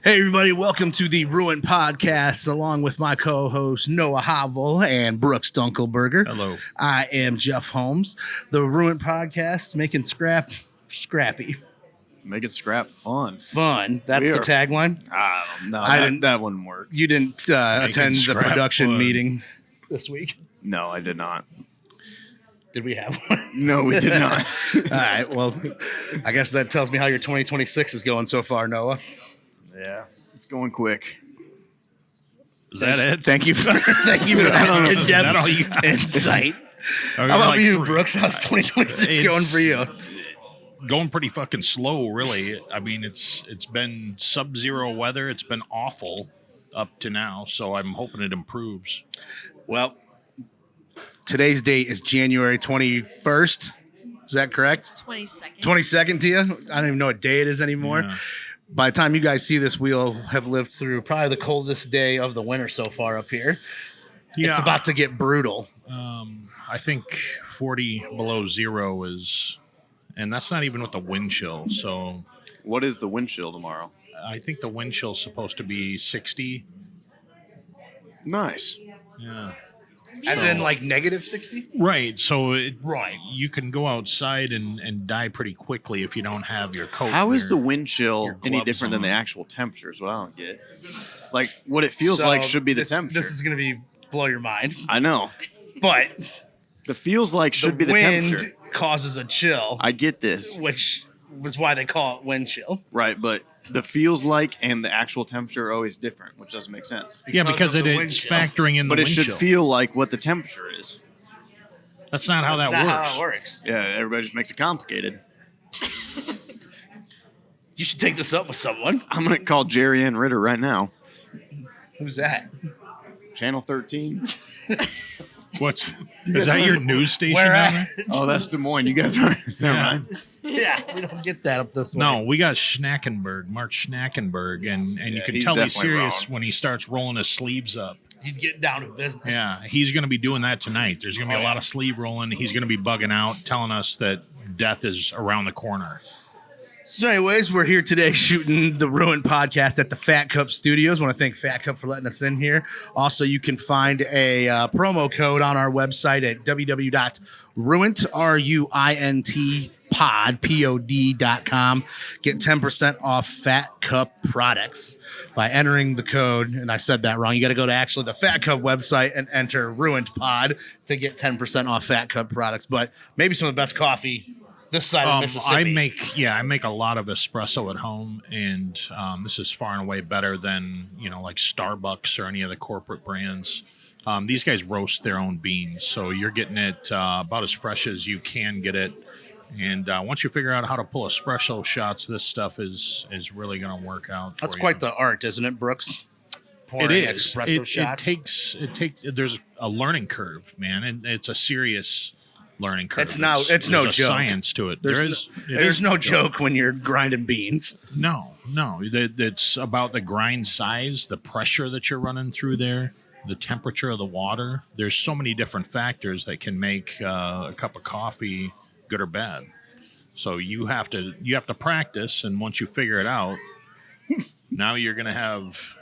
Hey, everybody, welcome to the Ruint podcast, along with my co-host Noah Havel and Brooks Dunkelberger. Hello. I am Jeff Holmes. The Ruint podcast, making scrap scrappy. Making scrap fun. Fun. That's the tagline? No, that wouldn't work. You didn't attend the production meeting this week? No, I did not. Did we have one? No, we did not. All right, well, I guess that tells me how your 2026 is going so far, Noah. Yeah, it's going quick. Is that it? Thank you for that in-depth insight. How about you, Brooks? How's 2026 going for you? Going pretty fucking slow, really. I mean, it's been sub-zero weather. It's been awful up to now, so I'm hoping it improves. Well, today's date is January 21st. Is that correct? 22nd. 22nd, Tehya? I don't even know what day it is anymore. Yeah. By the time you guys see this, we'll have lived through probably the coldest day of the winter so far up here. Yeah. It's about to get brutal. I think 40 below zero is, and that's not even with the wind chill. So What is the wind chill tomorrow? I think the wind chill is supposed to be 60. Nice. Yeah. As in like negative 60? Right. So Right. you can go outside and die pretty quickly if you don't have your coat. How is or the wind chill your any gloves different than on. the actual temperature is what I don't get. Like, what it feels like should be the temperature. This is going to be blow your mind. I know. But The feels like should be the wind temperature. causes a chill, I get this. which was why they call it wind chill. Right, but the feels like and the actual temperature are always different, which doesn't make sense. Yeah, because of the wind it's chill. factoring in the But it wind should chill. feel like what the temperature is. That's not how That's that not works. how it works. Yeah, everybody just makes it complicated. You should take this up with someone. I'm going to call Jerry Ann Ritter right now. Who's that? Channel 13. Is that your news station? Where down at? there? Oh, that's Des Moines. You guys are. Never mind. Yeah, we don't get that up this way. No, we got Schnackenberg, Mark Schnackenberg, and you Yeah, can he's tell he's definitely serious wrong. when he starts rolling his sleeves up. He's getting down to business. Yeah, he's going to be doing that tonight. There's going to be a lot of sleeve rolling. He's going to be bugging out, telling us that death is around the corner. So anyways, we're here today shooting the Ruint podcast at the Fat Cup Studios. Want to thank Fat Cup for letting us in here. Also, you can find a promo code on our website at www.ruint, R-U-I-N-T, pod.com. Get 10% off Fat Cup products by entering the code. And I said that wrong. You got to go to actually the Fat Cup website and enter Ruint Pod to get 10% off Fat Cup products. But maybe some of the best coffee this side of Mississippi. I make a lot of espresso at home, and this is far and away better than like Starbucks or any of the corporate brands. These guys roast their own beans, so you're getting it about as fresh as you can get it. And once you figure out how to pull espresso shots, this stuff is really going to work out. That's for quite you. the art, isn't it, Brooks? Pouring It is. espresso shots. It takes. There's a learning curve, man, and it's a serious learning curve. It's no there's joke. a science to it. There's no joke when you're grinding beans. No. It's about the grind size, the pressure that you're running through there, the temperature of the water. There's so many different factors that can make a cup of coffee good or bad. So you have to practice, and once you figure it out, now you're gonna have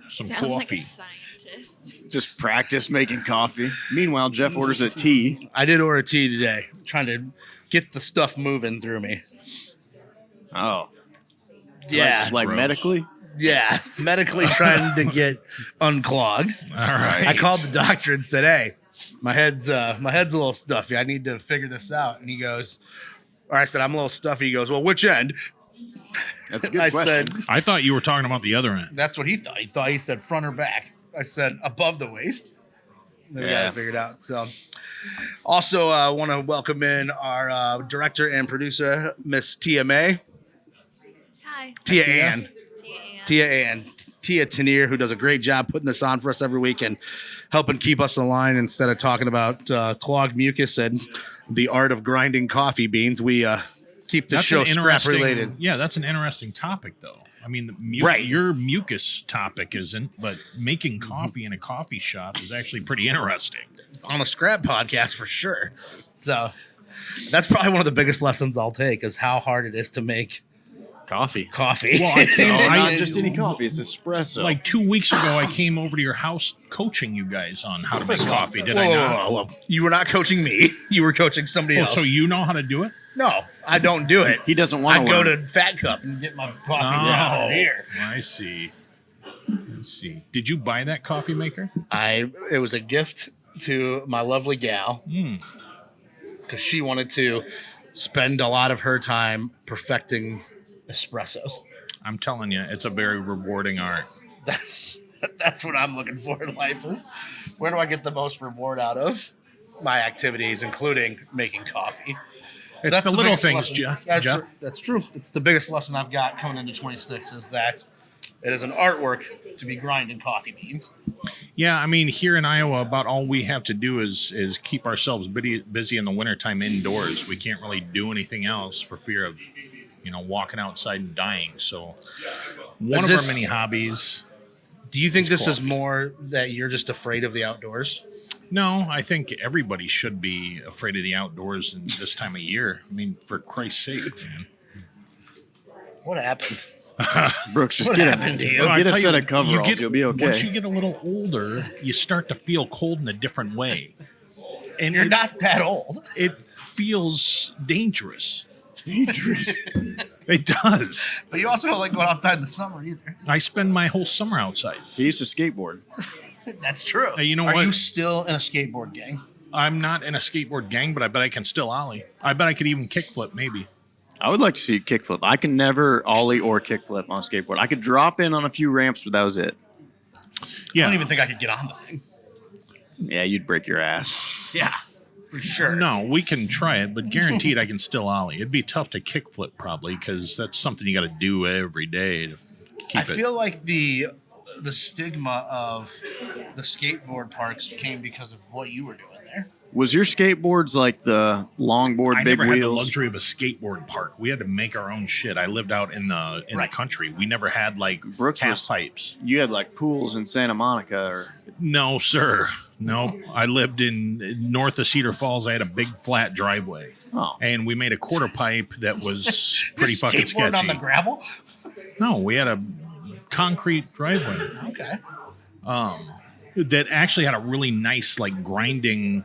some Sound like a coffee. scientist. Just practice making coffee. Meanwhile, Jeff orders a tea. I did order tea today, trying to get the stuff moving through me. Oh. Yeah, Like Gross. medically? yeah, medically trying to get unclogged. All right. I called the doctor and said, "Hey, my head's a little stuffy. I need to figure this out." And he goes, or I said, "I'm a little stuffy." He goes, "Well, which end?" That's a good I question. said, I thought you were talking about the other end. "That's what he thought." He said front or back. I said above the waist. We got Yeah. it figured out. So, also want to welcome in our director and producer, Miss Tia May. Hi. Tia Ann. Tia Ann. Tia Tanier, who does a great job putting this on for us every week and helping keep us in line instead of talking about clogged mucus and the art of grinding coffee beans. We keep the That's show an scrap interesting- related. Yeah, that's an interesting topic, though. I mean, Right. your mucus topic isn't, but making coffee in a coffee shop is actually pretty interesting. On a scrap podcast for sure. So that's probably one of the biggest lessons I'll take is how hard it is to make Coffee. Coffee. Well, I came. No, not I, just any coffee. It's espresso. Like 2 weeks ago, I came over to your house coaching you guys on how to make coffee. Did Whoa, I whoa, not? whoa, whoa. You were not coaching me. You were coaching somebody Oh, else. so you know how to do it? No, I don't do it. he doesn't want I to go learn. to Fat Cup and get my coffee out of here. I see. Let's see. Did you buy that coffee maker? It was a gift to my lovely gal because she wanted to spend a lot of her time perfecting espressos. I'm telling you, it's a very rewarding art. That's what I'm looking for in life is where do I get the most reward out of my activities, including making coffee. It's that's the little biggest things, lesson. Jeff. That's true. It's the biggest lesson I've got coming into 26 is that it is an artwork to be grinding coffee beans. Yeah, I mean, here in Iowa, about all we have to do is keep ourselves busy in the wintertime indoors. We can't really do anything else for fear of, walking outside and dying. So one of our many hobbies. Do you think this is coffee. more that you're just afraid of the outdoors? No, I think everybody should be afraid of the outdoors in this time of year. I mean, for Christ's sake, man. What happened? Brooks, just What get happened to you? Get a tell set you, of coveralls. You'll be okay. Once you get a little older, you start to feel cold in a different way. And You're not that old. It feels dangerous. Dangerous. It does. But you also don't like going outside in the summer either. I spend my whole summer outside. He used to skateboard. That's true. Hey, you know Are what? you still in a skateboard gang? I'm not in a skateboard gang, but I bet I can still ollie. I bet I could even kickflip, maybe. I would like to see you kickflip. I can never ollie or kickflip on a skateboard. I could drop in on a few ramps, but that was it. I Yeah. don't even think I could get on the thing. Yeah, you'd break your ass. Yeah, for sure. No, we can try it, but guaranteed I can still ollie. It'd be tough to kickflip probably because that's something you got to do every day to keep I it. feel like the stigma of the skateboard parks came because of what you were doing there. Was your skateboards like the longboard, I big never had the wheels? luxury of a skateboard park. We had to make our own shit. I lived out in the Right. country. We never had like Brooks half was- pipes. You had like pools in Santa Monica, or No, sir. No, I lived in north of Cedar Falls. I had a big flat driveway, and we made a quarter pipe that was pretty fucking Skateboard sketchy. on the gravel? No, we had a concrete driveway. Okay. That actually had a really nice like grinding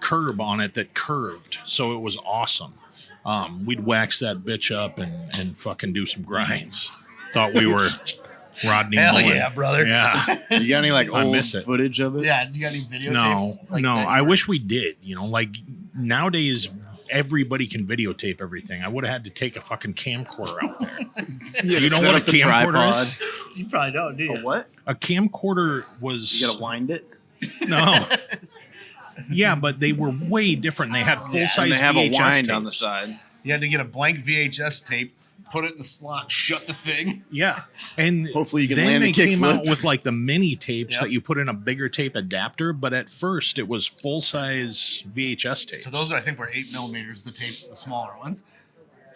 curb on it that curved, so it was awesome. We'd wax that bitch up and fucking do some grinds. Thought we were Rodney Hell Mullen. yeah, brother. Yeah. you got any like I old miss it. footage of it? Yeah, do you got any videotapes? No, like no. that? I wish we did. Like nowadays, everybody can videotape everything. I would have had to take a fucking camcorder out there. You know Set what a up the camcorder tripod. is? You probably don't, do you? A what? A camcorder was You gotta wind it. no. Yeah, but they were way different. They had full size And they have VHS a wind tapes. on the side. You had to get a blank VHS tape, put it in the slot, shut the thing. Yeah, and Hopefully you can then land a they came kickflip. out with like the mini tapes Yep. that you put in a bigger tape adapter. But at first, it was full size VHS tapes. So those, I think, were 8mm. The tapes, the smaller ones,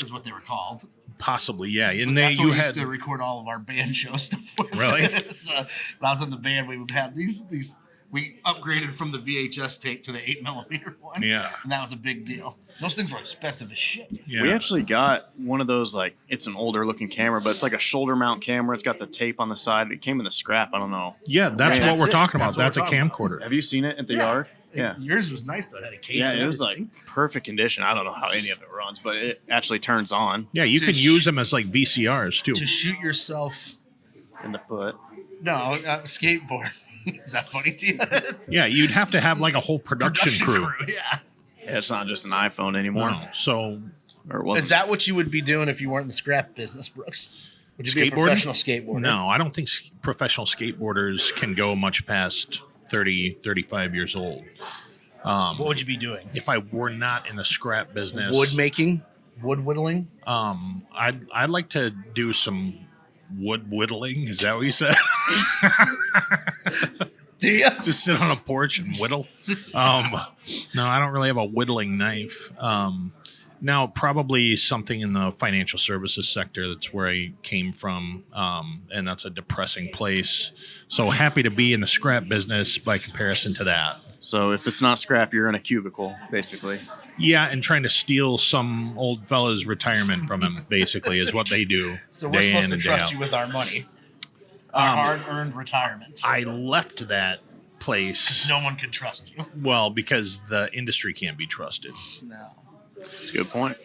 is what they were called. Possibly, yeah. And But they that's what you we had used to record all of our band show stuff with. Really? So, when I was in the band, we would have these. We upgraded from the VHS tape to the 8mm one. Yeah. And that was a big deal. Those things were expensive as shit. yeah. We actually got one of those, like, it's an older looking camera, but it's like a shoulder mount camera. It's got the tape on the side. It came in the scrap. I don't know. yeah, that's Yeah, what we're that's it. talking about. That's what That's we're a talking camcorder. Have you seen it at the Yeah. yard? Yeah. Yours was nice, though. It had a case. Yeah, and it was like everything. perfect condition. I don't know how any of it runs, but it actually turns on Yeah, you To can sh- use them as like VCRs too. To shoot yourself. in the foot. No, skateboard. Is that funny to you? Yeah, you'd have to have like a whole production crew. Yeah. Yeah, it's not just an iPhone anymore. No, so Or it wasn't. Is that what you would be doing if you weren't in the scrap business, Brooks? Would you be a Skateboarding? professional skateboarder? no, I don't think professional skateboarders can go much past 30, 35 years old. What would you be doing? If I were not in the scrap business, Wood making? Wood whittling? I'd like to do some wood whittling. Is that what you said? Do you? Just sit on a porch and whittle. No, I don't really have a whittling knife. Now, probably something in the financial services sector. That's where I came from, and that's a depressing place. So happy to be in the scrap business by comparison to that. So if it's not scrap, you're in a cubicle, basically. Yeah, and trying to steal some old fella's retirement from him, basically, is what they do. So we're day supposed in to and day trust out. you with our money, our hard-earned retirements. I left that place. No one can trust you. Well, because the industry can't be trusted. No. That's a good point.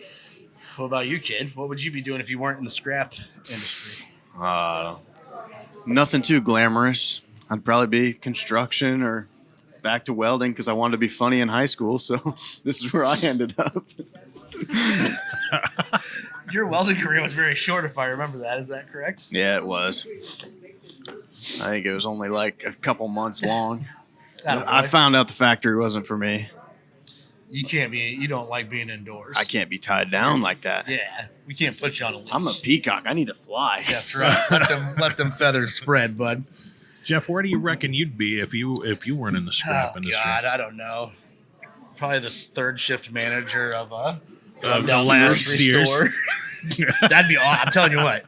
What about you, kid? What would you be doing if you weren't in the scrap industry? Nothing too glamorous. I'd probably be construction or back to welding because I wanted to be funny in high school. So this is where I ended up. Your welding career was very short, if I remember that. Is that correct? Yeah, it was. I think it was only like a couple months long. I found out the factory wasn't for me. You don't like being indoors. I can't be tied down like that. Yeah, we can't put you on a leash. I'm a peacock. I need to fly. That's right. Let them feathers spread, bud. Jeff, where do you reckon you'd be if you weren't in the scrap Oh industry? God, I don't know. Probably the third shift manager of a Of the last Sears. store. That'd be awesome. I'm telling you what.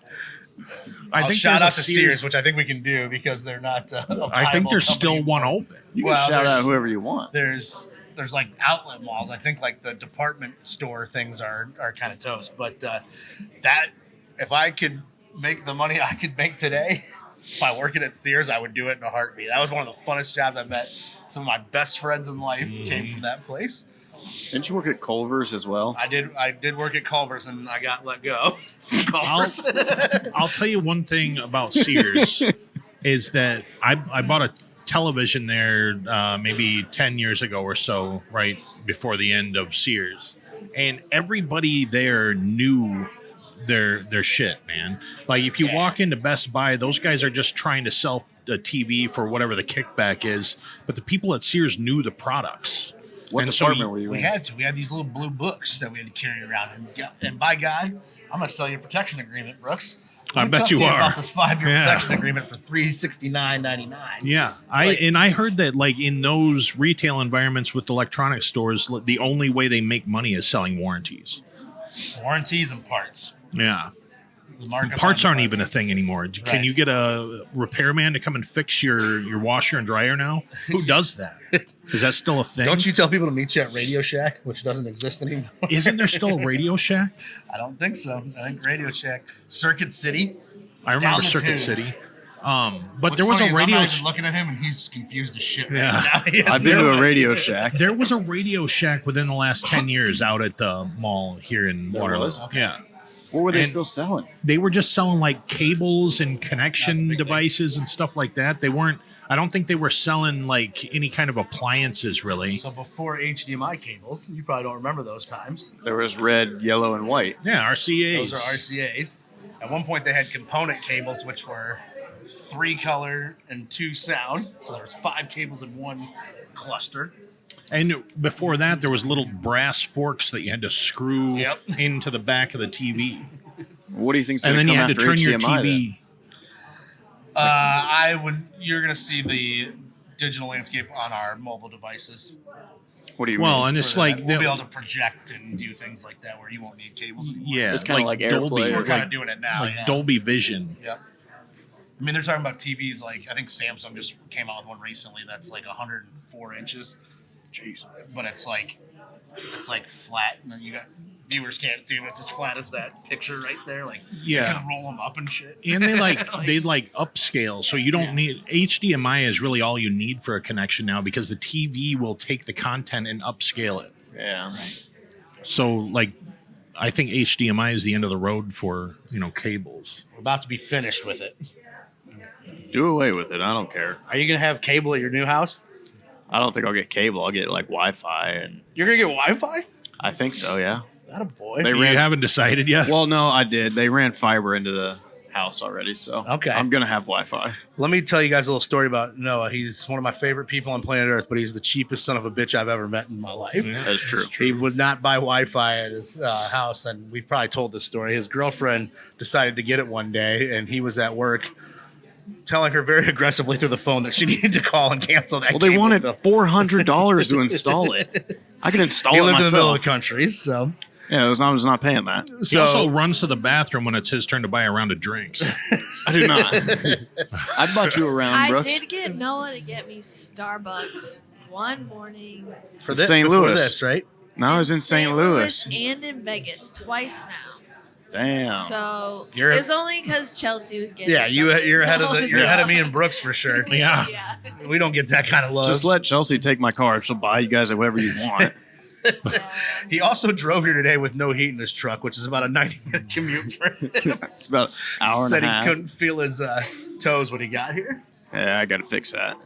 I I'll think shout there's out a to Sears, which I think we can do because they're not. I think there's still one open. You Well, can shout there's- out whoever you want. There's like outlet malls. I think like the department store things are kind of toast. But that if I could make the money I could make today by working at Sears, I would do it in a heartbeat. That was one of the funnest jobs I met. Some of my best friends in life came from that place. Didn't you work at Culver's as well? I did work at Culver's and I got let go from Culver's. I'll tell you one thing about Sears is that I bought a television there maybe 10 years ago or so, right before the end of Sears. And everybody there knew their shit, man. Like if you walk into Best Buy, those guys are just trying to sell a TV for whatever the kickback is. But the people at Sears knew the products. What And so department were you in? We had these little blue books that we had to carry around. And by God, I'm going to sell you a protection agreement, Brooks. I bet Talk you to are. about this 5-year Yeah. protection agreement for $369.99. Yeah, I heard that like in those retail environments with electronic stores, the only way they make money is selling warranties. Warranties and parts. Yeah, The markup parts on aren't the even a parts. thing anymore. Can Right. you get a repairman to come and fix your washer and dryer now? Who does that? Is that still a thing? Don't you tell people to meet you at Radio Shack, which doesn't exist anymore? Isn't there still a Radio Shack? I don't think so. I think Radio Shack, Circuit City. I remember Down the Circuit tubes. City. But What's there was funny a is radio. I'm not even looking at him, and he's confused as shit. Yeah. Right now. He has I've been no to a idea. Radio Shack. There was a Radio Shack within the last 10 years out at the mall here in There Waterloo. was? Yeah. What were they And- still selling? They were just selling like cables and That's a connection big devices and stuff like that. They weren't, I don't think they were selling like any kind of appliances really. So before HDMI cables, you probably don't remember those times. There was red, yellow, and white. Yeah, RCA's. Those are RCAs. At one point, they had component cables, which were 3 color and 2 sound. So there was 5 cables in one cluster. And before that, there was little brass forks that you had to screw Yep. into the back of the TV. What do you think's And going then you come had to after turn your HDMI TV. You're gonna see the digital landscape on our mobile devices. then? What do you Well, mean? and it's For like, that. we'll be the- able to project and do things like that where you won't need cables anymore. yeah, It's kinda like Dolby, AirPlay or We're kind of like, doing it now. like Yeah. Dolby Vision. Yep. I mean, they're talking about TVs like I think Samsung just came out with one recently that's like 104 inches. Jeez. But it's like flat, and then you got viewers can't see them. It's as flat as that picture right there. Like Yeah. you can roll them up and shit. And they like upscale, so you don't Yeah. need HDMI is really all you need for a connection now because the TV will take the content and upscale it. Yeah. So like, I think HDMI is the end of the road for cables. We're about to be finished with it. Do away with it. I don't care. Are you gonna have cable at your new house? I don't think I'll get cable. I'll get like Wi-Fi, and You're gonna get Wi-Fi? I think so. Yeah. Not a boy. They You ran. haven't decided yet. Well, no, I did. They ran fiber into the house already, so Okay. I'm gonna have Wi-Fi. Let me tell you guys a little story about Noah. He's one of my favorite people on planet Earth, but he's the cheapest son of a bitch I've ever met in my life. Yeah. That's true. He would not buy Wi-Fi at his house, and we probably told this story. His girlfriend decided to get it one day, and he was at work telling her very aggressively through the phone that she needed to call and cancel that. Well, they cable wanted bill. $400 to install it. I can install He it lived in the middle myself. of the country, so Yeah, I was not paying that. He also runs to the bathroom when it's his turn to buy a round of drinks. I do not. I bought you around, I Brooks. did get Noah to get me Starbucks one morning. for this, St. before Louis. this, right? Now he's in St. Louis. and in Vegas twice now. Damn. So You're- it was only because Chelsea was getting. Yeah, you're ahead of something you're ahead of me else. and Brooks for sure. Yeah. Yeah. We don't get that kind of love. Just let Chelsea take my car. She'll buy you guys whatever you want. He also drove here today with no heat in his truck, which is about a 90-minute commute for him. It's about an hour and Said a he half. couldn't feel his toes when he got here. Yeah, I got to fix that.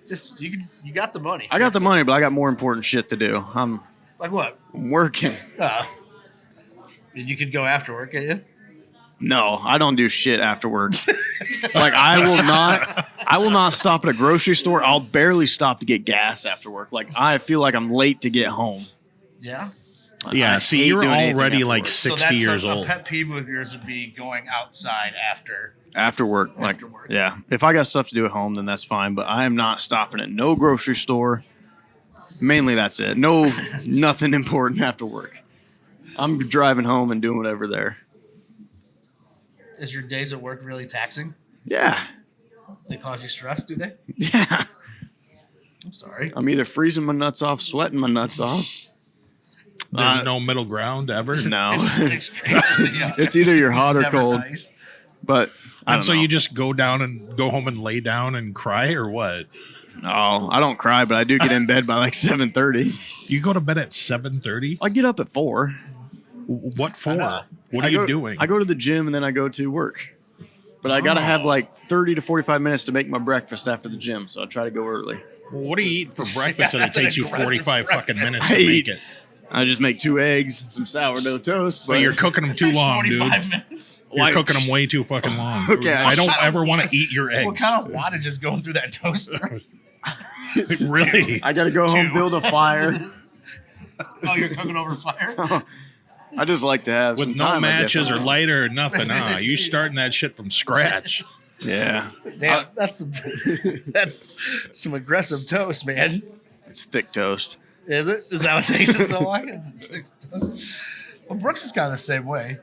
Just you got the money. I got Fix the it. money, but I got more important shit to do. I'm Like what? working. You could go after work, can't you? No, I don't do shit after work. Like I will not stop at a grocery store. I'll barely stop to get gas after work. Like I feel like I'm late to get home. Yeah. Yeah, I see, hate you're doing anything already after like work. 60 years a old. pet peeve of yours would be going outside after. After work, like After work. yeah. If I got stuff to do at home, then that's fine. But I am not stopping at no grocery store. Mainly that's it. No, nothing important after work. I'm driving home and doing whatever there. Is your days at work really taxing? Yeah, They cause you stress, do they? yeah. I'm sorry. I'm either freezing my nuts off, sweating my nuts off. There's no middle ground ever. No, Yeah. it's either you're hot or Never cold. nice. But I And don't so know. you just go down and go home and lay down and cry, or what? No, I don't cry, but I do get in bed by like 7:30. You go to bed at 7:30. I get up at 4. What for? know. What are you doing? I go to the gym and then I go to work. But I gotta have like 30 to 45 minutes to make my breakfast after the gym, so I try to go early. Well, what do you eat for breakfast that it that's an takes you aggressive 45 fucking breakfast. minutes to I make eat- it? I just make 2 eggs, some sourdough toast. But you're cooking them too Takes long, dude. 45 minutes. You're Like- cooking them way too fucking long. Okay, I don't I- ever want to eat your eggs. What kind of wattage is going through that toaster? Really? I gotta go home, Two. build a fire. Oh, you're cooking over fire? I just like to have With some no time, I guess. matches or lighter or nothing. You starting that shit from scratch. Yeah, Damn, that's some aggressive toast, man. it's thick toast. Is it? Is that what takes it so long? Is it thick toast? Well, Brooks is kind of the same way.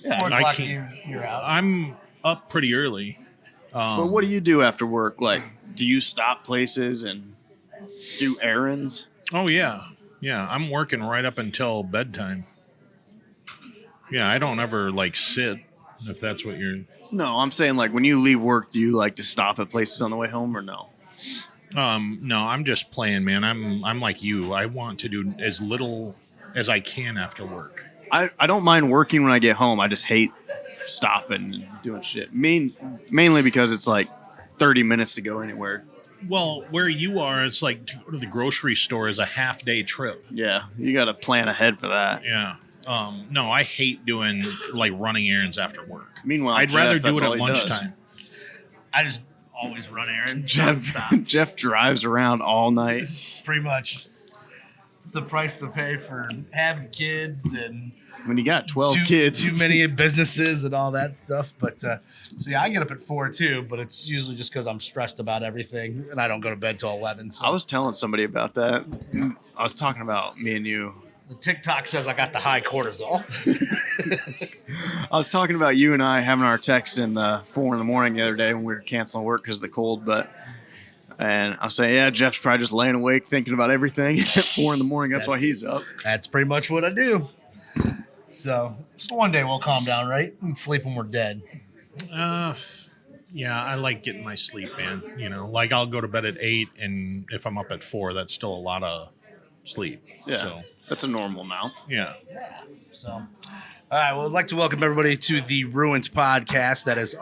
4 I o'clock, can't- you're out. I'm up pretty early. But what do you do after work? Like, do you stop places and do errands? Oh, yeah. Yeah, I'm working right up until bedtime. Yeah, I don't ever, like, sit, if that's what you're... No, I'm saying like when you leave work, do you like to stop at places on the way home or no? No, I'm just playing, man. I'm like you. I want to do as little as I can after work. I don't mind working when I get home. I just hate stopping and doing shit. Mainly because it's like 30 minutes to go anywhere. Well, where you are, it's like to go to the grocery store is a half-day trip. Yeah, you got to plan ahead for that. Yeah. No, I hate doing, like, running errands after work. Meanwhile, I'd Jeff, rather do that's it all at he does. lunchtime. I just always run errands. Jeff, nonstop. Jeff drives around all night. It's pretty much it's the price to pay for having kids and When you got 12 kids, too many businesses and all that stuff. But so yeah, I get up at 4 too, but it's usually just because I'm stressed about everything and I don't go to bed till 11. So I was telling somebody about that. I was talking about me and you. the TikTok says I got the high cortisol. I was talking about you and I having our text in 4 in the morning the other day when we were canceling work because of the cold. And I was saying, yeah, Jeff's probably just laying awake thinking about everything at 4 in the morning. That's why he's up. That's pretty much what I do. So one day we'll calm down, right? And sleep when we're dead. Yeah, I like getting my sleep, man. You know, like I'll go to bed at 8, and if I'm up at 4, that's still a lot of sleep. Yeah, So, that's a normal amount. yeah. So, all right. Well, I'd like to welcome everybody to the Ruint podcast. That is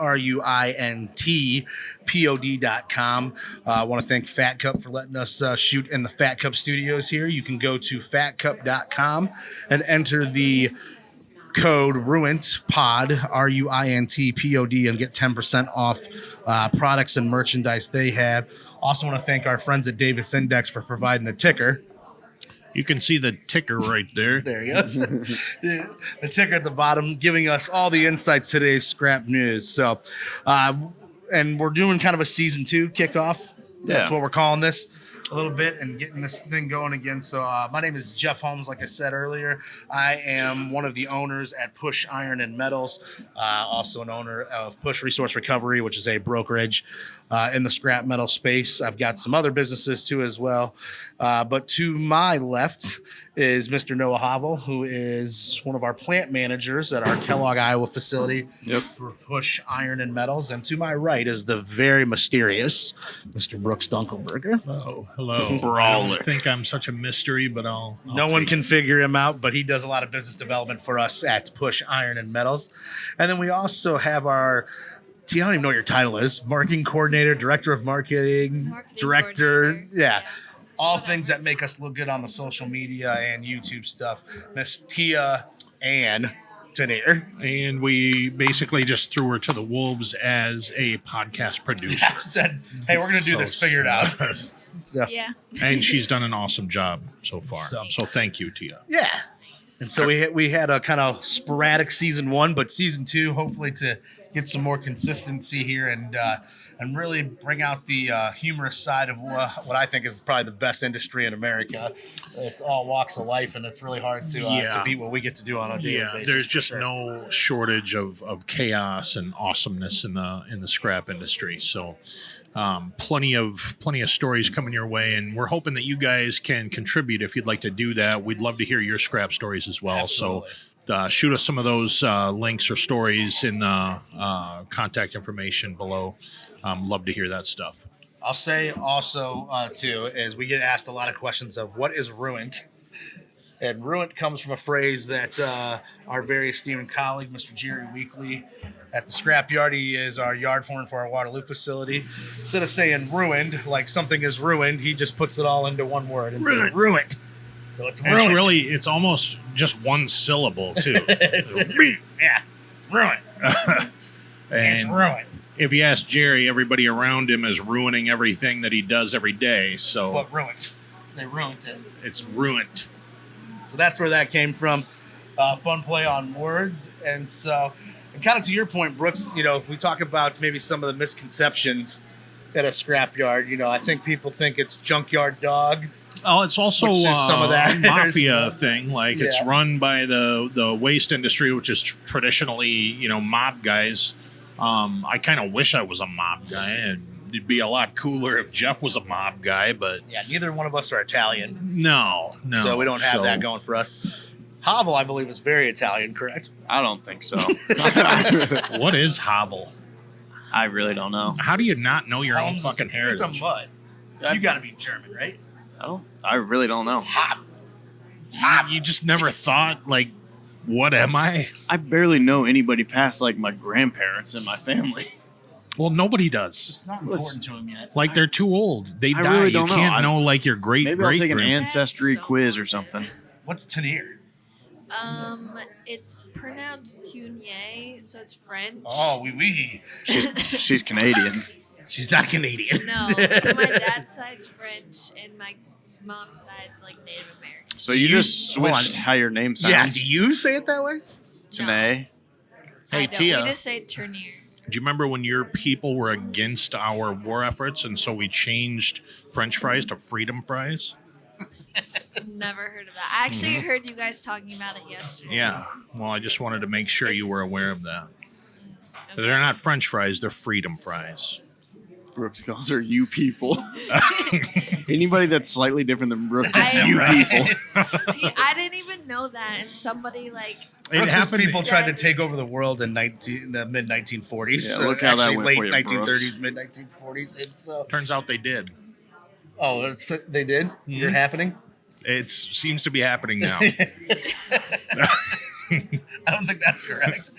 RUINTPOD.com. I want to thank Fat Cup for letting us shoot in the Fat Cup studios here. You can go to fatcup.com and enter the code RUINTPOD, RUINTPOD, and get 10% off products and merchandise they have. Also want to thank our friends at Davis Index for providing the ticker. You can see the ticker right there. There he goes. The ticker at the bottom giving us all the insights today's scrap news. So, and we're doing kind of a season 2 kickoff. That's Yeah. what we're calling this a little bit and getting this thing going again. So my name is Jeff Holmes. Like I said earlier, I am one of the owners at Push Iron and Metals, also an owner of Push Resource Recovery, which is a brokerage. in the scrap metal space. I've got some other businesses too as well. But to my left is Mr. Noah Havel, who is one of our plant managers at our Kellogg, Iowa facility for Push Iron and Metals. And to my right is the very mysterious Mr. Brooks Dunkelberger. Oh, hello. Brawler. I don't think I'm such a mystery, but I'll No one take can figure him out, but he does a lot of business development for us at Push Iron and Metals. And then we also have our, I don't even know what your title is, marketing coordinator, director of marketing, director. coordinator. Yeah. All things that make us look good on the social media and YouTube stuff. Miss Tehya and Tanair. And we basically just threw her to the wolves as a podcast producer. Said, hey, we're going to do this, figure it out. So, Yeah. And she's done an awesome job so far. So- So thank you, Tehya. yeah. And so we had a kind of sporadic season 1, but season 2, hopefully to get some more consistency here and really bring out the humorous side of what I think is probably the best industry in America. It's all walks of life, and it's really hard to beat what we get to do on a daily basis. There's for just sure. no shortage of chaos and awesomeness in the scrap industry. So plenty of stories coming your way, and we're hoping that you guys can contribute if you'd like to do that. We'd love to hear your scrap stories as well. Absolutely. So shoot us some of those links or stories in the contact information below. Love to hear that stuff. I'll say also, too, is we get asked a lot of questions of what is Ruint? And Ruint comes from a phrase that our very esteemed colleague, Mr. Jerry Weekly, at the scrapyard, he is our yard foreman for our Waterloo facility. Instead of saying ruined, like something is ruined, he just puts it all into one word and says ruined. So it's ruined. It's almost just one syllable, too. Yeah, ruined. It's And ruined. if you ask Jerry, everybody around him is ruining everything that he does every day. So But ruined. They ruined it. it's ruined. So that's where that came from. Fun play on words. And so, and kind of to your point, Brooks, we talk about maybe some of the misconceptions at a scrapyard. I think people think it's junkyard dog. Oh, it's also Which is some of that. mafia thing. Like it's Yeah. run by the waste industry, which is traditionally, mob guys. I kind of wish I was a mob guy, and it'd be a lot cooler if Jeff was a mob guy, but Yeah, neither one of us are Italian. no. So we don't have that going for us. Havel, I believe, is very Italian, correct? I don't think so. What is Havel? I really don't know. How do you not know your own Holmes fucking is- heritage? It's a mud. You got to be German, right? I really don't know. You just never thought, like, what am I? I barely know anybody past like my grandparents and my family. Well, nobody does. It's not important to him yet. Like, they're too old. They I die. really don't you know. can't know, like, your great Maybe I'll great take an grand- ancestry That's so quiz or something. What's Tanair? It's pronounced Tunier, so it's French. Oh, oui. She's Canadian. She's not Canadian. No, so my dad's side's French and my mom's side's like Native American. So Do you you- just hold switched on. how your name Yeah, sounds. do you say it that way? Tanae. Hey, I don't. Tehya. We just say Turnier. Do you remember when your people were against our war efforts, and so we changed French fries to freedom fries? Never heard of that. I actually heard you guys talking about it yesterday. Yeah. Well, I just wanted to make sure you were aware of that. Okay. They're not French fries; they're freedom fries. Brooks calls her you people. Anybody that's slightly different than Brooks is I- you people. I didn't even know that, and somebody like Brooks's people Said- tried to take over the world in the mid 1940s. Yeah, look how that actually went late for you, 1930s, mid 1940s. It's Turns out they did. they did. You're happening. It seems to be happening now. I don't think that's correct.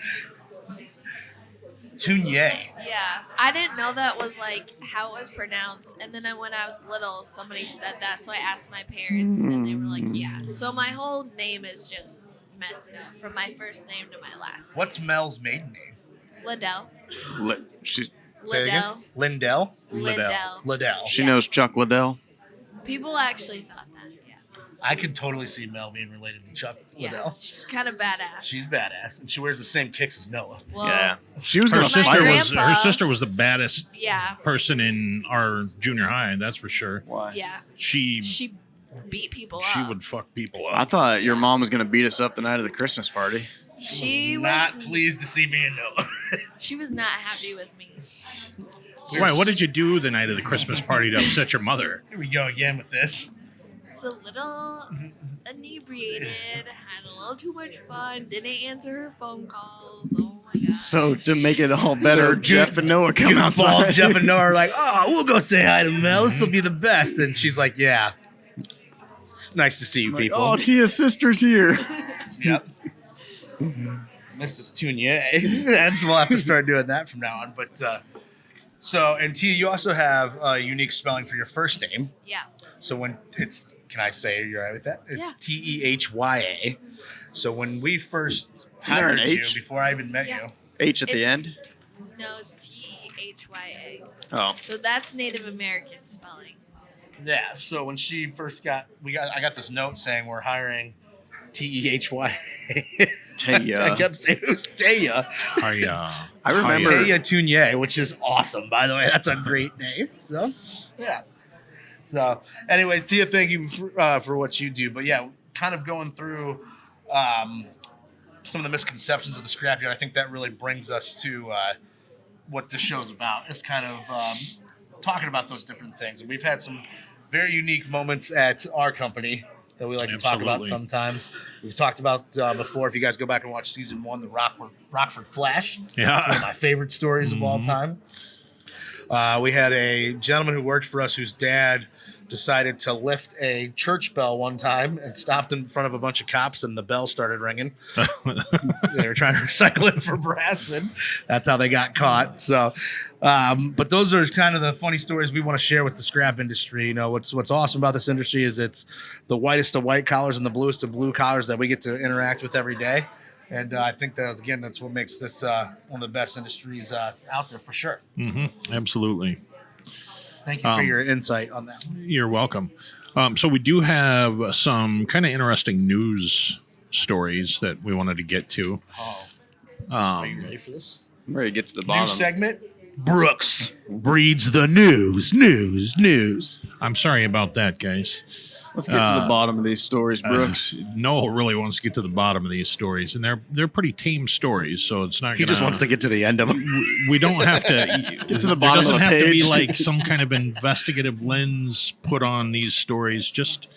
Tunier. Yeah, I didn't know that was like how it was pronounced. And then when I was little, somebody said that, so I asked my parents, and they were like, "Yeah." So my whole name is just messed up from my first name to my last. What's Mel's maiden name? Liddell. She Say it again? Liddell. Lindell. Liddell. Liddell. she Yeah. knows Chuck Liddell. People actually thought that. Yeah. I could totally see Mel being related to Chuck Yeah. Liddell. She's kind of badass. She's badass, and she wears the same kicks as Noah. well, Yeah, she was Her gonna My sister fight. was the baddest Yeah. person in our junior high. That's for sure. Why? Yeah. She She beat people she up. would fuck people I up. thought your mom was gonna beat us up the night of the Christmas party. She Not was pleased to see me and Noah. She was not happy with me. Why? What did you do the night of the Christmas party to upset your mother? Here we go again with this. I was a little inebriated, had a little too much fun, didn't answer her phone calls. Oh my god. So to make it all better, So Jeff and Noah come Fall, outside. Jeff and Noah are like, oh, we'll go say hi to Mel. This will be the best. And she's like, yeah. It's nice to see you, people. Oh, Tia's sister's here. Yep. Mrs. Tunier. We'll have to start doing that from now on. But and Tia, you also have a unique spelling for your first name. Yeah. So when it's, can I say you're right with that? It's Yeah. Tehya. So when we first Isn't there an hired you, H? before I even met Yeah. you, H at the It's- end. No, it's Tehya. Oh, So that's Native American spelling. yeah. So when she first I got this note saying we're hiring Tehya. Tehya. I kept saying it was Tehya. I remember. Tehya Tunier, which is awesome, by the way. That's a great name. So, yeah. So, anyways, Tia, thank you for what you do. But yeah, kind of going through some of the misconceptions of the scrapyard. I think that really brings us to what this show's about. It's kind of talking about those different things. And we've had some very unique moments at our company that we like to talk about Absolutely. sometimes. We've talked about before, if you guys go back and watch season 1, the Rockford Flash. It's one of Yeah. my favorite stories of all time. We had a gentleman who worked for us whose dad decided to lift a church bell one time and stopped in front of a bunch of cops, and the bell started ringing. They were trying to recycle it for brass, and that's how they got caught. So, but those are kind of the funny stories we want to share with the scrap industry. You know, what's awesome about this industry is it's the whitest of white collars and the bluest of blue collars that we get to interact with every day. And I think that's what makes this one of the best industries out there for sure. Absolutely. Thank you for your insight on that. You're welcome. So we do have some kind of interesting news stories that we wanted to get to. Are you ready for this? I'm ready to get to the New bottom. segment. Brooks reads the news. I'm sorry about that, guys. Let's get to the bottom of these stories, Brooks. Noah really wants to get to the bottom of these stories, and they're pretty tame stories, so it's not. He just wants to get to the end of them. We don't have to Get to the bottom of There doesn't the have to be page. like some kind of investigative lens put on these stories. Just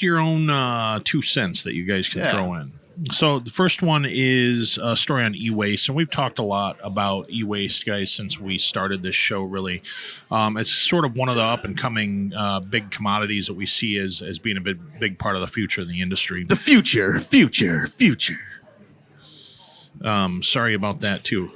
your own 2 cents that you guys can throw in. So the first one is a story on e-waste, and we've talked a lot about e-waste, guys, since we started this show. Really, it's sort of one of the up and coming big commodities that we see as being a big part of the future of the industry. The future. Sorry about that too.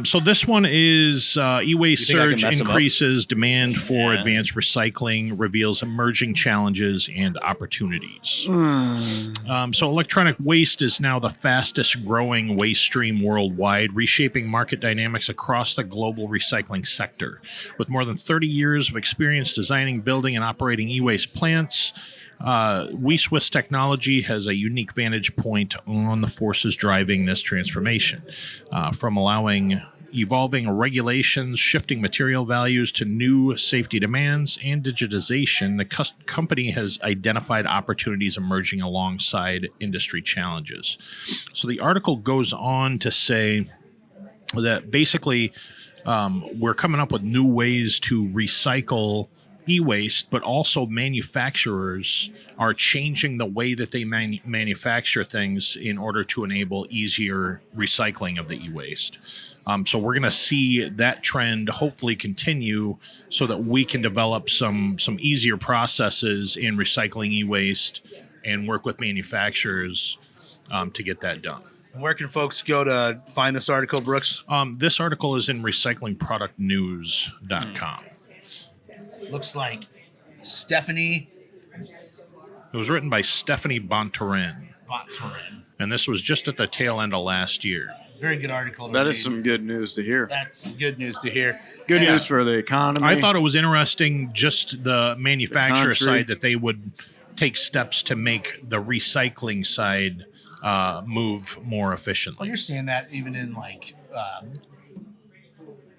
So this one is e-waste You think I can surge mess 'em up? increases demand for advanced recycling, reveals emerging challenges and opportunities. So electronic waste is now the fastest growing waste stream worldwide, reshaping market dynamics across the global recycling sector. With more than 30 years of experience designing, building, and operating e-waste plants, Swiss technology has a unique vantage point on the forces driving this transformation, from allowing evolving regulations, shifting material values to new safety demands, and digitization. The company has identified opportunities emerging alongside industry challenges. So the article goes on to say that basically we're coming up with new ways to recycle e-waste, but also manufacturers are changing the way that they manufacture things in order to enable easier recycling of the e-waste. So we're going to see that trend hopefully continue so that we can develop some easier processes in recycling e-waste and work with manufacturers to get that done. Where can folks go to find this article, Brooks? This article is in recyclingproductnews.com. Looks like Stephanie It was written by Stephanie Bontorin, Bontorin. and this was just at the tail end of last year. Very good article. That is some good news to hear. That's good news to hear. Good Yeah. news for the economy. I thought it was interesting, just the manufacturer country. side, that they would take steps to make the recycling side move more Well, efficiently. you're seeing that even in like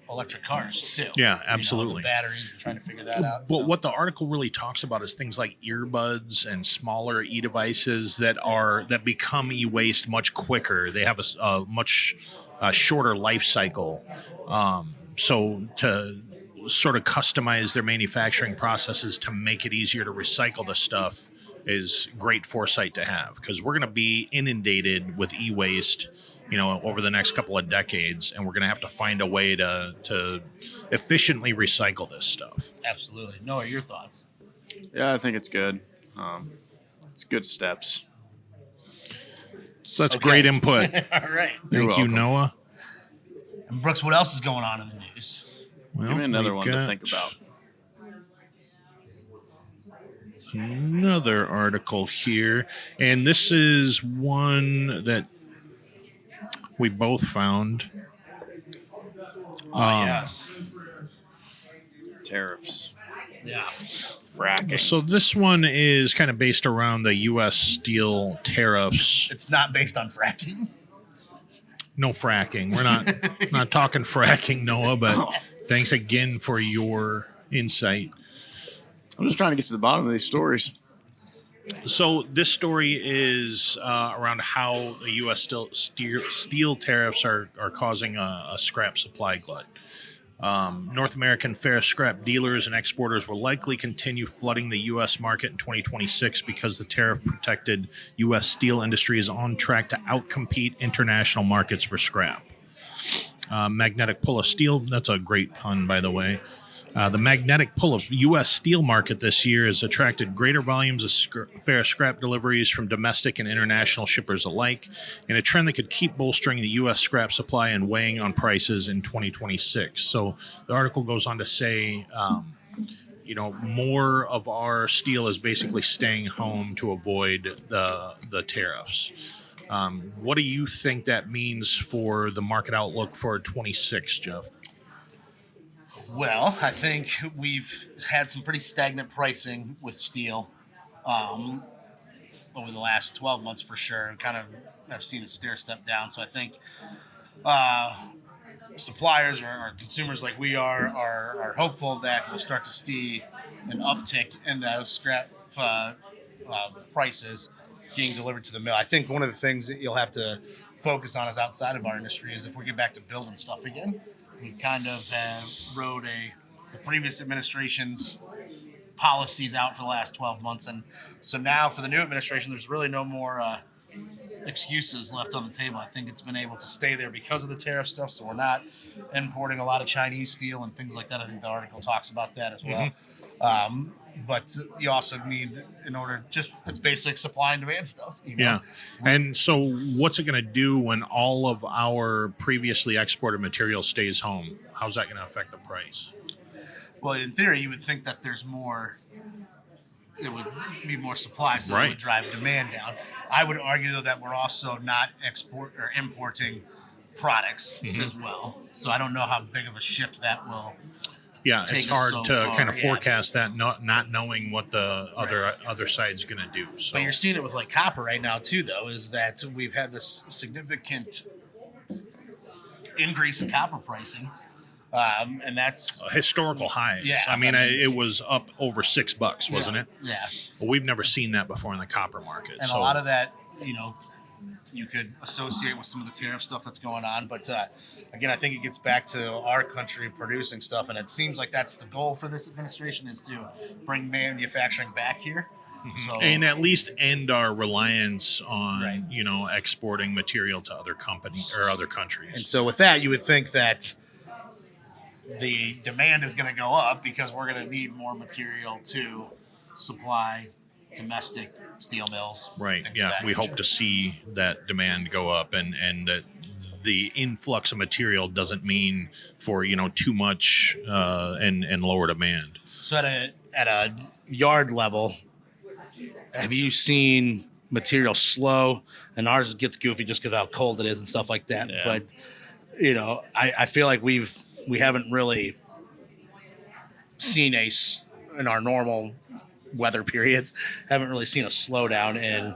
electric cars too. Yeah, You know, absolutely. the batteries and trying to figure that out. But so. what the article really talks about is things like earbuds and smaller e-devices that become e-waste much quicker. They have a much shorter life cycle. So to sort of customize their manufacturing processes to make it easier to recycle the stuff is great foresight to have, because we're going to be inundated with e-waste, over the next couple of decades, and we're going to have to find a way to efficiently recycle this stuff. Absolutely. Noah, your thoughts? Yeah, I think it's good. It's good steps. So that's great input. All right. Thank you, welcome. Noah. And Brooks, what else is going on in the news? Well, Give me another we one to got think about. Another article here, and this is one that we both found. Yes. Tariffs. Yeah. Fracking. So this one is kind of based around the U.S. steel tariffs. It's not based on fracking. No fracking. We're not talking fracking, Noah. But thanks again for your insight. I'm just trying to get to the bottom of these stories. So this story is around how the U.S. steel tariffs are causing a scrap supply glut. North American ferrous scrap dealers and exporters will likely continue flooding the U.S. market in 2026 because the tariff-protected U.S. steel industry is on track to outcompete international markets for scrap. Magnetic pull of steel, that's a great pun, by the way. The magnetic pull of U.S. steel market this year has attracted greater volumes of ferrous scrap deliveries from domestic and international shippers alike, in a trend that could keep bolstering the U.S. scrap supply and weighing on prices in 2026. So the article goes on to say, more of our steel is basically staying home to avoid the tariffs. What do you think that means for the market outlook for 26, Jeff? Well, I think we've had some pretty stagnant pricing with steel over the last 12 months for sure. Kind of have seen a stair step down. So I think suppliers or consumers like we are hopeful that we'll start to see an uptick in those scrap prices being delivered to the mill. I think one of the things that you'll have to focus on is outside of our industry is if we get back to building stuff again. We've kind of rode the previous administration's policies out for the last 12 months. And so now for the new administration, there's really no more excuses left on the table. I think it's been able to stay there because of the tariff stuff. So we're not importing a lot of Chinese steel and things like that. I think the article talks about that as well. But you also need, it's basic supply and demand stuff. Yeah. And so what's it going to do when all of our previously exported material stays home? How's that going to affect the price? Well, in theory, you would think that it would be more supply, so it would drive demand down. I would argue, though, that we're also not importing products as well. So I don't know how big of a shift that will. Yeah, it's hard to kind of forecast that, not knowing what the other side's going to do. So. But you're seeing it with like copper right now too, though, is that we've had this significant increase in copper pricing, and that's historical highs. Yeah, I mean, it was up over $6, wasn't it? Yeah. Well, we've never seen that before in the copper market. And a lot of that, you could associate with some of the tariff stuff that's going on. But again, I think it gets back to our country producing stuff. And it seems like that's the goal for this administration is to bring manufacturing back here. So, and at least end our reliance on, exporting material to other companies or other countries. And so with that, you would think that the demand is going to go up because we're going to need more material to supply domestic steel mills. Right. Yeah. We hope to see that demand go up and that the influx of material doesn't mean for, too much and lower demand. So at a yard level, have you seen material slow? And ours gets goofy just because how cold it is and stuff like that. Yeah. But, I feel like we haven't really seen in our normal weather periods, haven't really seen a slowdown in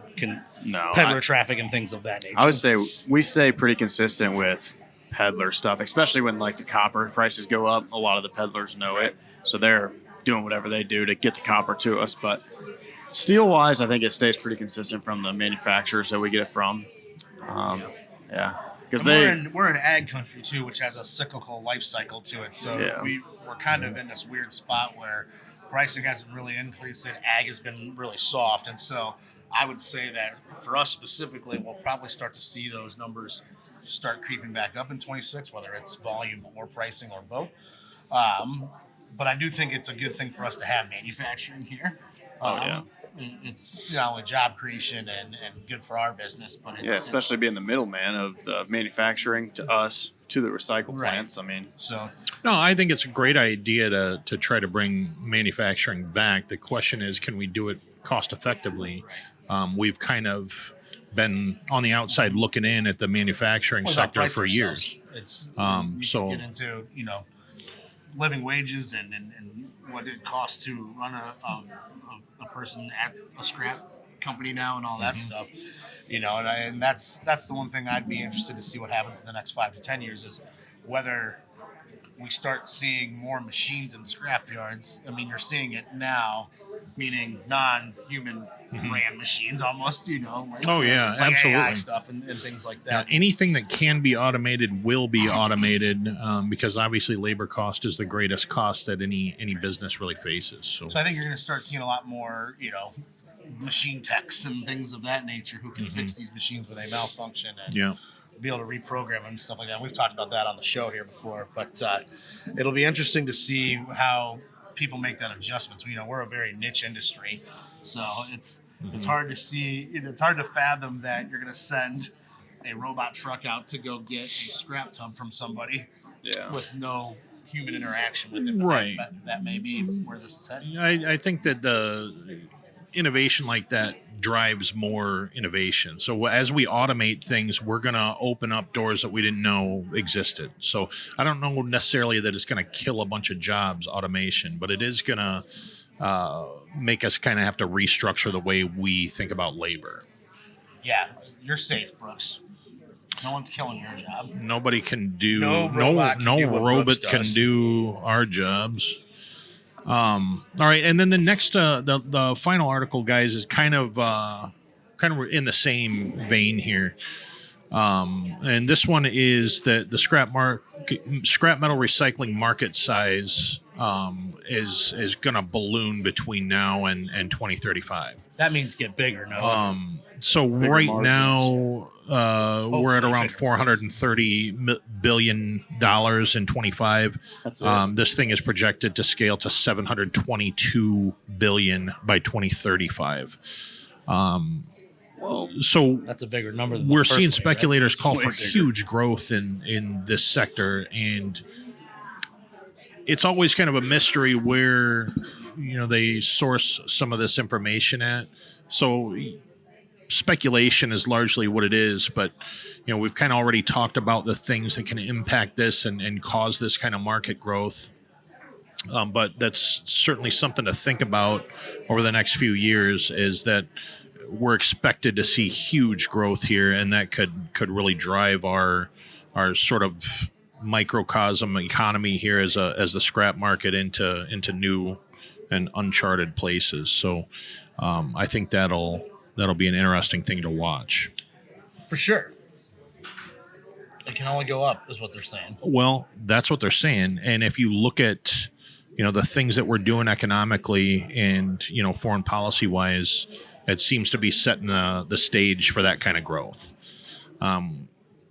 peddler traffic and things of that nature. I would say we stay pretty consistent with peddler stuff, especially when like the copper prices go up. A lot of the peddlers know it, so they're doing whatever they do to get the copper to us. But steel-wise, I think it stays pretty consistent from the manufacturers that we get it from. Yeah. Because we're an ag country too, which has a cyclical life cycle to it. So Yeah. we're kind of in this weird spot where pricing hasn't really increased and ag has been really soft. And so I would say that for us specifically, we'll probably start to see those numbers start creeping back up in 26, whether it's volume or pricing or both. But I do think it's a good thing for us to have manufacturing here. It's not only job creation and good for our business, but it's, especially being the middleman of the manufacturing to us to the recycle plants. I mean, so No, I think it's a great idea to try to bring manufacturing back. The question is, can we do it cost effectively? We've kind of been on the outside looking in at the manufacturing sector for years. It's so get into living wages and what it costs to run a person at a scrap company now and all that stuff, and that's the one thing I'd be interested to see what happens in the next 5 to 10 years is whether we start seeing more machines in scrap yards. I mean, you're seeing it now, meaning non-human ran machines almost, like absolutely. AI stuff and things like that. Anything that can be automated will be automated because obviously labor cost is the greatest cost that any business really faces. So I think you're going to start seeing a lot more, machine techs and things of that nature who can fix these machines when they malfunction and be able to reprogram them and stuff like that. We've talked about that on the show here before, but it'll be interesting to see how people make that adjustment. So, we're a very niche industry, so it's hard to see. It's hard to fathom that you're going to send a robot truck out to go get a scrap ton from somebody with no human interaction with it. Right. That may be where this is headed. I think that the innovation like that drives more innovation. So as we automate things, we're going to open up doors that we didn't know existed. So I don't know necessarily that it's going to kill a bunch of jobs, automation, but it is going to make us kind of have to restructure the way we think about labor. Yeah, you're safe, Brooks. No one's killing your job. Nobody can do no robot can do our jobs. All right, and then the next the final article, guys, is kind of in the same vein here. And this one is that the scrap metal recycling market size is going to balloon between now and 2035. That means get bigger, no? So bigger right margins. now we're at around $430 billion in 25. That's it. This thing is projected to scale to $722 billion by 2035. So that's a bigger number than we're the first seeing one, speculators right? call Way for bigger. huge growth in this sector, and it's always kind of a mystery where they source some of this information at. So speculation is largely what it is, but we've kind of already talked about the things that can impact this and cause this kind of market growth. But that's certainly something to think about over the next few years, is that we're expected to see huge growth here, and that could really drive our sort of microcosm economy here as the scrap market into new and uncharted places. So I think that'll be an interesting thing to watch. For sure. It can only go up, is what they're saying. Well, that's what they're saying. And if you look at the things that we're doing economically and foreign policy wise, it seems to be setting the stage for that kind of growth.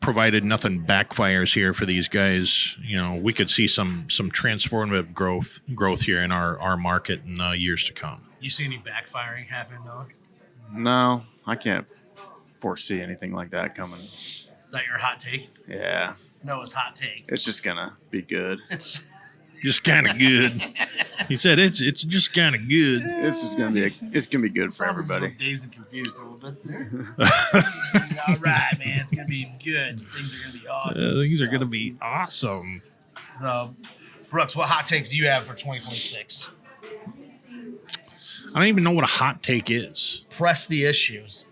Provided nothing backfires here for these guys, we could see some transformative growth here in our market in years to come. You see any backfiring happening, though? No, I can't foresee anything like that coming. Is that your hot take? Yeah, Noah's hot take. it's just gonna be good. It's Just kind of good. He said it's just kind of good. It's just gonna be it's gonna be good for sounds like everybody. we're dazed and confused a little bit there. All right, man. It's gonna be good. Things are gonna be awesome. Things are going to be awesome. So, Brooks, what hot takes do you have for 2026? I don't even know what a hot take is. Press the issues.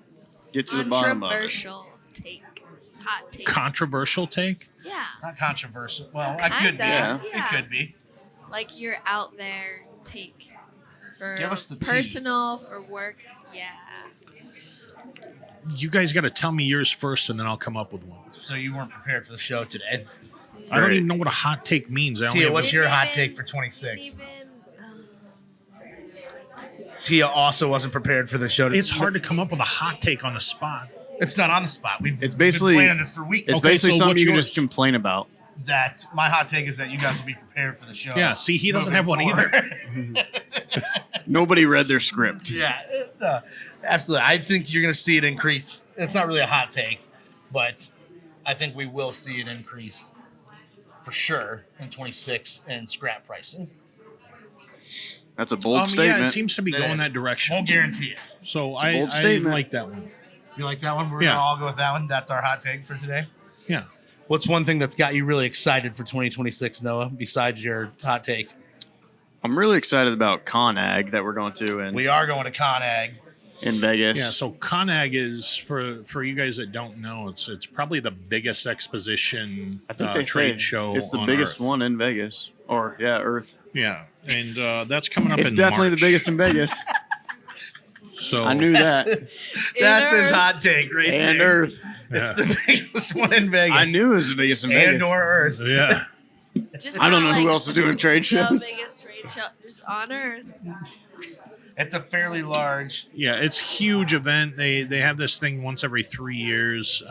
Get to the bottom of it. Controversial take. Hot take. Controversial take? Yeah. Not controversial. Well, that could be. Kinda, It yeah. could be. Like your out there take for Give us the tea. personal, for work. Yeah. You guys got to tell me yours first, and then I'll come up with one. So you weren't prepared for the show today. I don't even know what a hot take means. Tia, what's your hot take for 26? Tia also wasn't prepared for the show. It's hard to come up with a hot take on the spot. It's not on the spot. It's basically been planning this for weeks. It's Okay, basically so something what's you can yours? just complain about. That my hot take is that you guys will be prepared for the show. Yeah, see, he doesn't have one moving either. Nobody read their script. Yeah, absolutely. I think you're going to see it increase. It's not really a hot take, but I think we will see it increase for sure in 26 in scrap pricing. That's a bold statement. Yeah, it seems to be It going is. that direction. Won't guarantee it. So a bold I statement. like that one. You like that one? We're Yeah. going to all go with that one. That's our hot take for today. Yeah. What's one thing that's got you really excited for 2026, Noah, besides your hot take? I'm really excited about ConAg that we're going to We are going to ConAg. in Vegas. Yeah, so ConAg is for you guys that don't know, it's probably the biggest exposition I think they trade say show. it's the on biggest Earth. one in Vegas. Or Earth. Yeah, and that's coming up It's in definitely March. the biggest in Vegas. So I knew that. That's his Earth. hot take right And there. Earth. It's the biggest one in Vegas. I knew it was the biggest in Vegas. And or Earth. Yeah, Just I don't not know who like else is doing trade the shows. biggest trade show just on Earth. It's a fairly large. yeah, it's a huge event. They have this thing once every 3 years.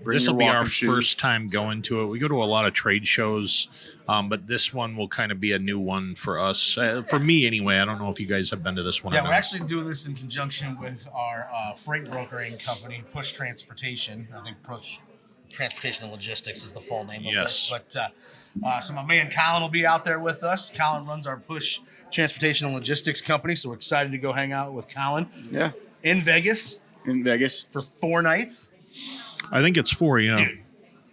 Bring This your will be our walking shoes. first time going to it. We go to a lot of trade shows, but this one will kind of be a new one for us. For me, anyway. I don't know if you guys have been to this one. Yeah, or we're not. actually doing this in conjunction with our freight brokering company, Push Transportation. I think Push Transportation and Logistics is the full name Yes. of it. But so my man Colin will be out there with us. Colin runs our Push Transportation and Logistics company, so we're excited to go hang out with Colin Yeah, in Vegas in Vegas. for 4 nights. I think it's 4. Yeah. Dude,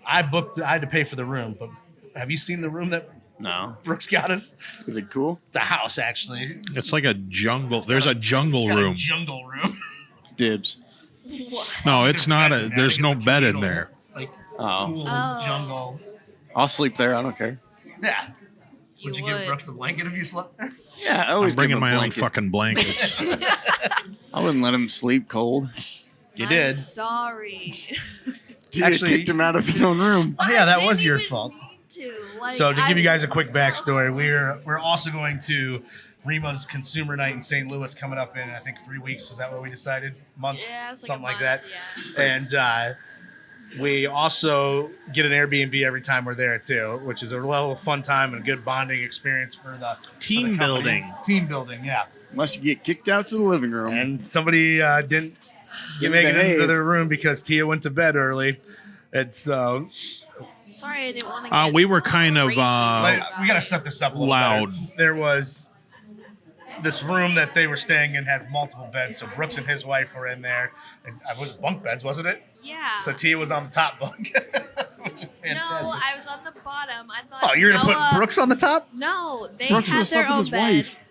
I had to pay for the room, but have you seen the room that No. Brooks got us? Is it cool? It's a house, actually. It's like a jungle. There's a jungle It's got room. a jungle room. Dibs. No, it's not. Beds in there. There's It's no a bed in communal, there. Like Oh. cool Oh. jungle. I'll sleep there. I don't care. Yeah. You Would you give Brooks a blanket if you slept there? Yeah, I I'm always bringing give him a my own blanket. fucking blankets. I wouldn't let him sleep cold. You I'm did. sorry. Dude, Actually- kicked him out of his own room. Oh, yeah, that I was didn't your even fault. mean to. Like, So to give you I- guys a quick backstory, we're also going to Rima's Consumer Night in St. Louis coming up in I think 3 weeks. Is that what we decided? Month, Yeah, it's like something a like month, that. Yeah. And we also get an Airbnb every time we're there too, which is a little fun time and a good bonding experience for the Team for the company. building. Team building, yeah. Unless you get kicked out to the living room. And somebody didn't Didn't make it into behave. their room because Tia went to bed early. It's Sorry, I didn't want to. We were kind of, we got to set this up a little loud. better. There was this room that they were staying in has multiple beds. So Brooks and his wife were in there. And it was bunk beds, wasn't it? Yeah. So Tia was on the top bunk, which is fantastic. No, I was on the bottom. I thought. Oh, you're gonna Noah- put Brooks on the top No, they Brooks had was their slept with own his bed. wife.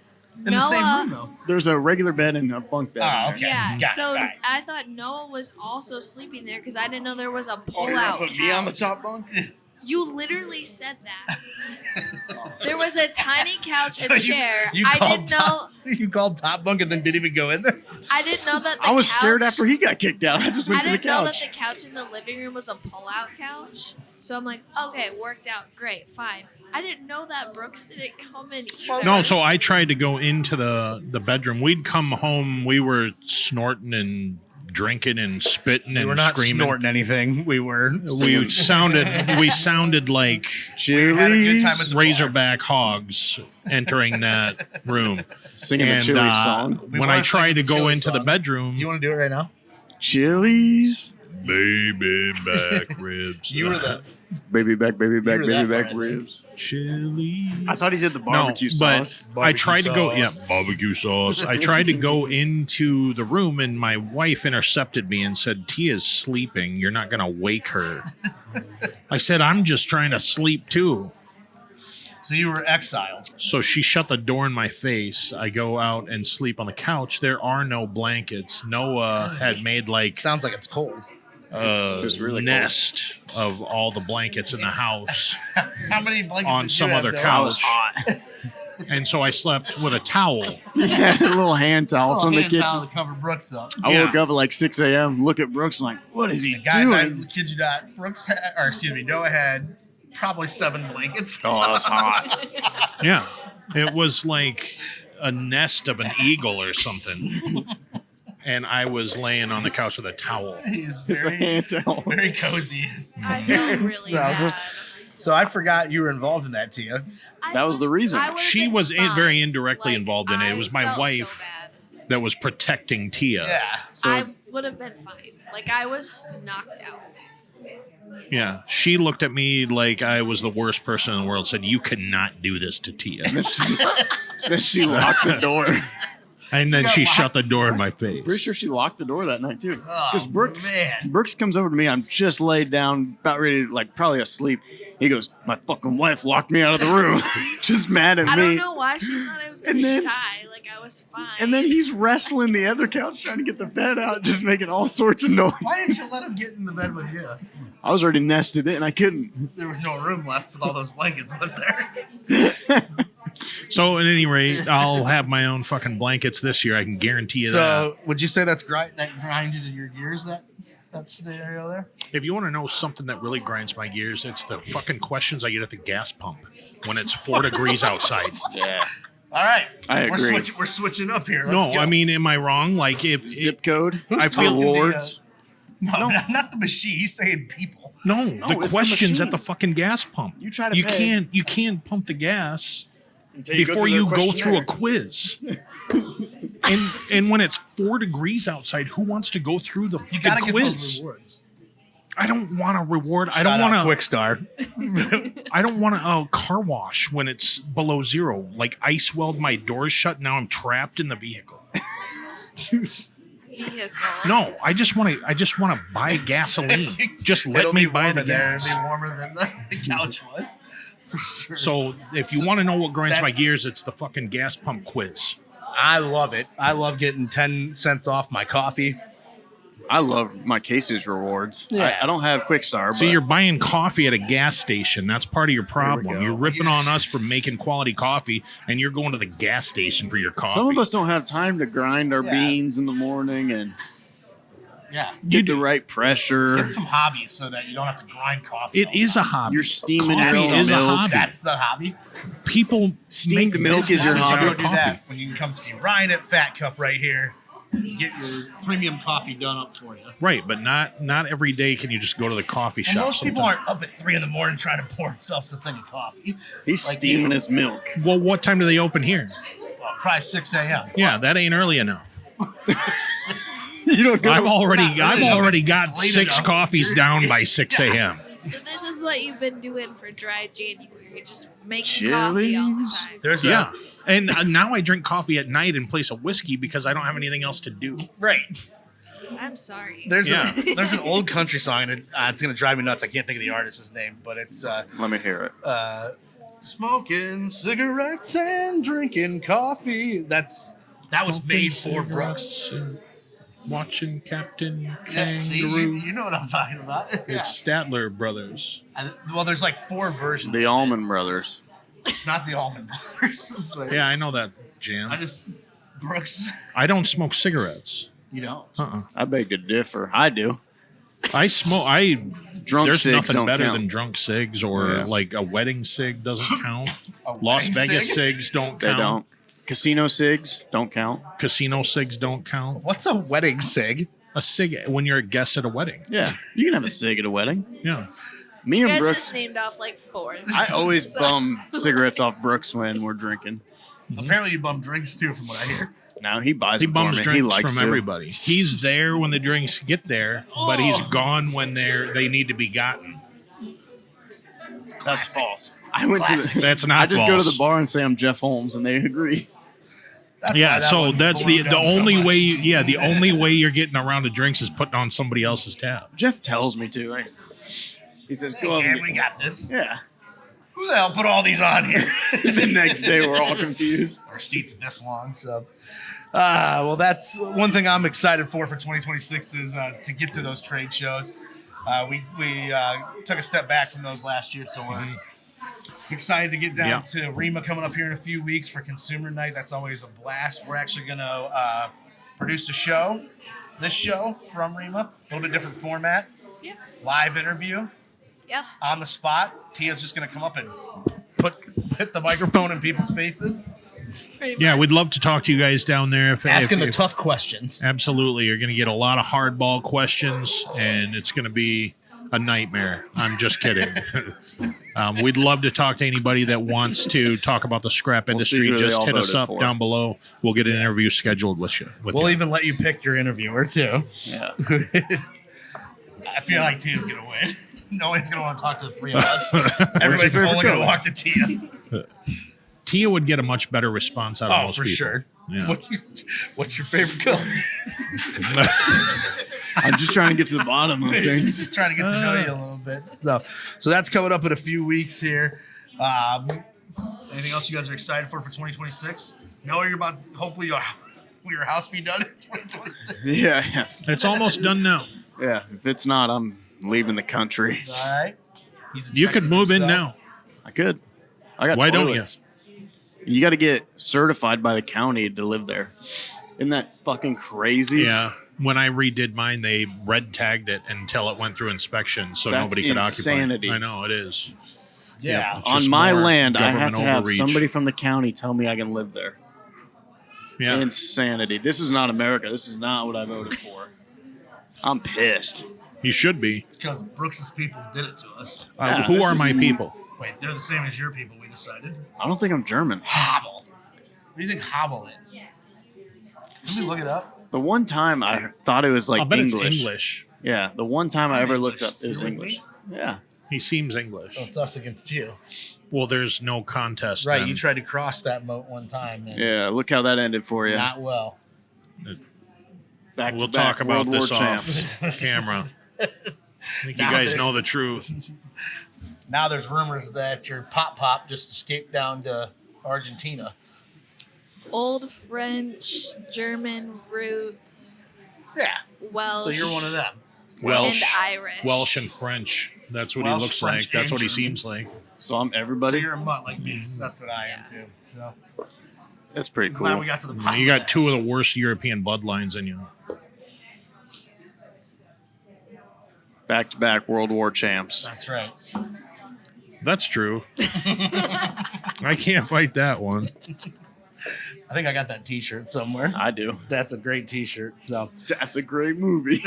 in the same Noah- room though. There's a regular bed and a bunk bed. Oh, in there. okay. Yeah, Got it, so right. I thought Noah was also sleeping there because I didn't know there was a Oh, you're gonna pull-out put couch. me on the top bunk? You literally said that. There was a tiny couch So and chair. you I called didn't know. top, you called top bunk and then didn't even go in there. I didn't know that. The I was couch, scared after he got kicked out. I just I went to the didn't know that couch. the couch in the living room was a pull-out couch. So I'm like, okay, worked out, great, fine. I didn't know that Brooks didn't come in either. No, so I tried to go into the bedroom. We'd come home. We were snorting and drinking and spitting We and were not screaming. snorting anything. We were. We sounded like We had a good time at the bar. Razorback hogs entering that room. Singing the And Chili's song. We when wanna I tried sing to the go Chili into the song. bedroom, Do you want to do it right now? Chili's. baby back ribs. You were the. Baby back, baby back, were baby that back part, I think. ribs. chili. I thought he did the No, barbecue sauce. but I tried to go. Barbecue Yeah, barbecue sauce. I tried to go into the room, and my wife intercepted me and said, "Tia's sleeping. You're not going to wake her." I said, "I'm just trying to sleep too." So you were exiled. So she shut the door in my face. I go out and sleep on the couch. There are no blankets. Noah had made like Sounds like it's cold. a It's really cold. nest of all the blankets in the house How many blankets on did some you have, other Noah? I was couch. hot. And so I slept with a towel. Yeah, a little hand towel from the kitchen. Towel to cover Brooks up. I woke up at like 6 a.m. Look at Brooks, like, what is he Guys, I doing? kid you not. Noah had probably 7 blankets. Oh, that was hot. Yeah. It was like a nest of an eagle or something. And I was laying on the couch with a towel. He's It's a very, hand towel. very cozy. I felt really bad. So I forgot you were involved in that, Tia. That was the reason. I would've She been was fine. very indirectly Like, involved in it. It was my I felt so wife bad. that was protecting Tia. Yeah. So I would have been fine. Like I was knocked out. Yeah. She looked at me like I was the worst person in the world, said, "You cannot do this to Tia." then she locked the door. And then got she locked? shut the door in my face. Pretty sure she locked the door that night too. Oh, Because man. Brooks comes over to me. I'm just laid down, about ready to, like, probably asleep. He goes, "My fucking wife locked me out of the room." Just mad at I me. don't know why she thought I was gonna And then- die. Like I was fine. And then he's wrestling the other couch, trying to get the bed out, just making all sorts of noise. Why didn't you let him get in the bed with you? I was already nested in. I couldn't. There was no room left with all those blankets, was there? So at any rate, I'll have my own fucking blankets this year. I can guarantee you that. So would you say that grinded in your gears, that scenario there? If you want to know something that really grinds my gears, it's the fucking questions I get at the gas pump when it's 4 degrees outside. Yeah. All right. I agree. We're switching up here. Let's No, go. I mean, am I wrong? Like, if Zip code. Who's I feel talking to the, rewards. No, not the machine. He's saying people. no, it's the the questions machine. at the fucking gas pump. You try to pay. You can't pump the gas Until before you go through a questionnaire. quiz. and when it's 4 degrees outside, who wants to go through the You gotta fucking get those quiz? rewards. I don't want a reward. I Shout don't out want to. Quick Star. I don't want a car wash when it's below zero. Like ice weld my doors shut. Now I'm trapped in the vehicle. vehicle. No, I just want to buy gasoline. Just let It'll me be buy warmer the there. gas. It'll be warmer than the couch was. For sure. So if you want to know what grinds my That's- gears, it's the fucking gas pump quiz. I love it. I love getting 10 cents off my coffee. I love my Casey's rewards. Yeah. I don't have Quick Star. So but you're buying coffee at a gas station. That's part of your problem. go. You're ripping on us for making quality coffee, and you're going to the gas station for your coffee. some of us don't have time to grind our Yeah. beans in the morning and Yeah. get the right pressure. Get some hobbies so that you don't have to grind coffee. It all the is a time. hobby. You're steaming Coffee your own is a milk. hobby. That's the hobby. People Steamed make milk is your businesses hobby. out Go of do coffee. that when you can come see Ryan at Fat Cup right here. Get your premium coffee done up for you. Right, but not every day can you just go to the coffee And shop. most people sometimes. aren't up at 3 a.m. trying to pour themselves a thing of coffee. He's Like steaming you. his milk. Well, what time do they open here? Well, probably 6 a.m. Yeah, that ain't early enough. You don't go. I've already not really enough. got It's late 6 enough. coffees down by 6 a.m. So this is what you've been doing for dry January, just making coffee all the Chili's? time. There's Yeah. And now I drink coffee at night in place of whiskey because I don't have anything else to do. right. I'm sorry. There's Yeah. there's an old country song, and it's gonna drive me nuts. I can't think of the artist's name, but it's Let me hear it. smoking cigarettes and drinking coffee. That was made for Brooks. Watching Captain Yeah, see, Kangaroo. you know what I'm talking about. Yeah. It's Statler Brothers. Well, there's like 4 versions. The Allman Brothers. It's not the Almond Brothers. But Yeah, I know that jam. Brooks. I don't smoke cigarettes. You know. I beg to differ. I do. I smoke. I Drunk there's cigs nothing don't better count. than drunk cigs or Yeah. like a wedding cig doesn't count. A Las wedding Vegas cig? cigs don't They count. don't. Casino cigs don't count. Casino cigs don't count. What's a wedding cig? A cig when you're a guest at a wedding. Yeah, you can have a cig at a wedding. Yeah. Me You and guys Brooks. just named off like 4. I always bum cigarettes off Brooks when we're drinking. Apparently, you bum drinks too, from what I hear. Now he buys He them bums for me. drinks He likes from to. everybody. He's there when the drinks get there, but he's gone when they need to be gotten. That's false. I went to. Classic. The, That's not I just false. go to the bar and say I'm Jeff Holmes, and they agree. That's Yeah, why that so one's that's the blown up so only much. way. Yeah, the only way you're getting around to drinks is putting on somebody else's tab. Jeff tells me to. Right? He says, "Go up." Yeah, and we get-" got this. Yeah. Who the hell put all these on here? The next day, we're all confused. Our seat's this long, so. Well, that's one thing I'm excited for 2026 is to get to those trade shows. We took a step back from those last year, so we're Excited to get down Yeah. to REMA coming up here in a few weeks for Consumer Night. That's always a blast. We're actually going to produce a show, this show from REMA, a little bit different format, Yeah. live interview Yep. on the spot. Tia's just going to come up and hit the microphone in people's faces. Pretty Yeah, much. we'd love to talk to you guys down there. Asking the if- tough questions. Absolutely. You're going to get a lot of hardball questions, and it's going to be a nightmare. I'm just kidding. We'd love to talk to anybody that wants to talk about the scrap We'll see industry. who they Just all hit us voted up for. down below. We'll get an interview scheduled with you. We'll even let you pick your interviewer, too. Yeah. I feel like Tia's going to win. Nobody's going to want to talk to the three of us. Everybody's favorite only going to color? walk to Tia. Tia would get a much better response out of Oh, most for people. sure. Yeah. What's your favorite color? I'm just trying to get to the bottom of He's things. just trying to get to know you a little bit. So that's coming up in a few weeks here. Anything else you guys are excited for 2026? Know you're about. Hopefully, will your house be done in 2026? Yeah. It's almost done now. Yeah. If it's not, I'm leaving the country. All right. You could move in now. I could. I got Why don't toilets. You got to get certified by the county to live there. Isn't that fucking crazy? Yeah. When I redid mine, they red tagged it until it went through inspection, so That's nobody could insanity. occupy it. I know it is. Yeah. It's On just my more land, I have government to have overreach. somebody from the county tell me I can live there. Yeah. Insanity. This is not America. This is not what I voted for. I'm pissed. You should be. It's because Brooks's people did it to us. Yeah, Who this are is my n- people? Wait, they're the same as your people. We decided. I don't think I'm German. Hobble. What do you think hobble is? Somebody look it up. The one time I thought it was like I'll bet English. it's English. Yeah, the one time I ever English. looked up, it was You're with English. me? Yeah. He seems English. So it's us against you. Well, there's no contest. Right. then. You tried to cross that moat one time. And Yeah, look how that ended for you. Not well. Back We'll to back talk about World this War off champs. camera. I think you Now guys there's- know the truth. Now there's rumors that your pop just escaped down to Argentina. Old French, German roots, Yeah. Welsh, So you're one of them. Welsh, and Irish. Welsh and French. That's what Welsh, he looks French, like. That's and what he German. seems like. So I'm So everybody. you're a mutt like me. That's what I am too. So That's pretty glad cool. we got to the pop. You got two of the worst European bloodlines in you. Back to back World War champs. That's right. That's true. I can't fight that one. I think I got that T-shirt somewhere. I do. That's a great T-shirt. So, That's a great movie.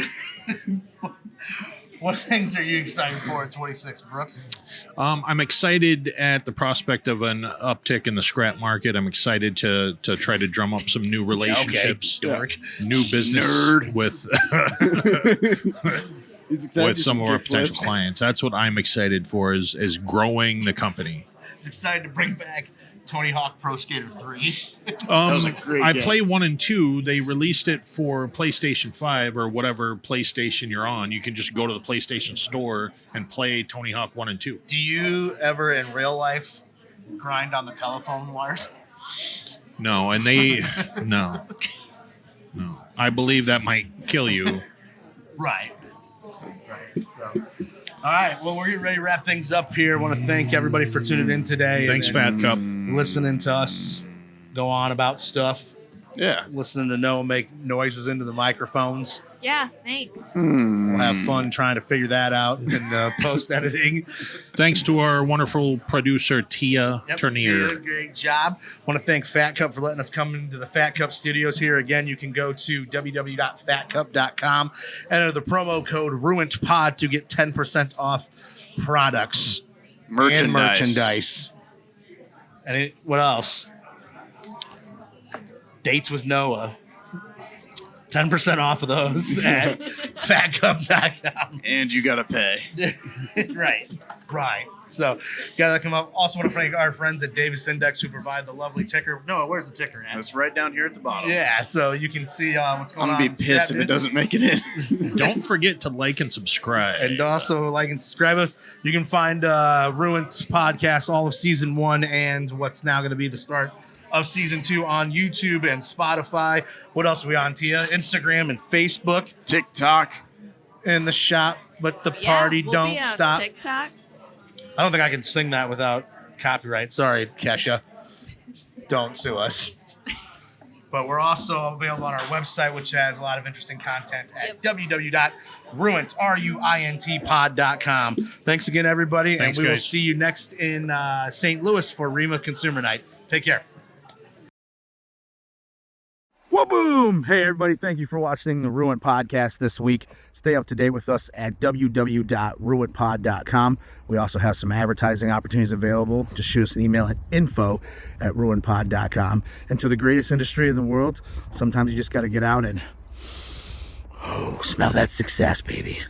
what things are you excited for at 26, Brooks? I'm excited at the prospect of an uptick in the scrap market. I'm excited to try to drum up some new relationships, dork. new business Nerd. with He's excited with to some do of our kick potential flips. clients. That's what I'm excited for is growing the company. It's excited to bring back Tony Hawk Pro Skater 3. was a great I game. play 1 and 2. They released it for PlayStation 5 or whatever PlayStation you're on. You can just go to the PlayStation Store and play Tony Hawk 1 and 2. Do you ever in real life grind on the telephone wires? No, and they no. I believe that might kill you. Right. So, all right. Well, we're getting ready to wrap things up here. I want to thank everybody for tuning in today. Thanks, and Fat Cup. listening to us go on about stuff, Yeah. listening to Noah make noises into the microphones. Yeah, thanks. We'll have fun trying to figure that out in post editing. Thanks to our wonderful producer Tia Turnier. Tia, great job. Want to thank Fat Cup for letting us come into the Fat Cup studios here. Again, you can go to www.fatcup.com, enter the promo code RUINTPOD to get 10% off products and merchandise. And what else? Dates with Noah. 10% off of those at fatcup.com. And you gotta pay. Right. So, gotta come up. Also, want to thank our friends at Davis Index who provide the lovely ticker. Noah, where's the ticker at? It's right down here at the bottom. Yeah, so you can see what's going I'm on. gonna in be pissed Scrap if it Business. doesn't make it in. Don't forget to like and subscribe. And also like and subscribe us. You can find Ruint's podcast, all of season 1 and what's now going to be the start of season 2 on YouTube and Spotify. What else are we on, Tia? Instagram and Facebook. TikTok. In the shop, but the Yeah, party we'll don't be on stop. TikTok. I don't think I can sing that without Copyright. Sorry, Kesha. Don't sue us. But we're also available on our website, which has a lot of interesting content at www.ruintpod.com. Thanks again, everybody. Thanks, and we will guys. see you next in St. Louis for REMA Consumer Night. Take care. Wha-boom! Hey, everybody. Thank you for watching the Ruint Podcast this week. Stay up to date with us at www.ruintpod.com. We also have some advertising opportunities available. Just shoot us an email at info@ruintpod.com. And to the greatest industry in the world, sometimes you just got to get out and, smell that success, baby.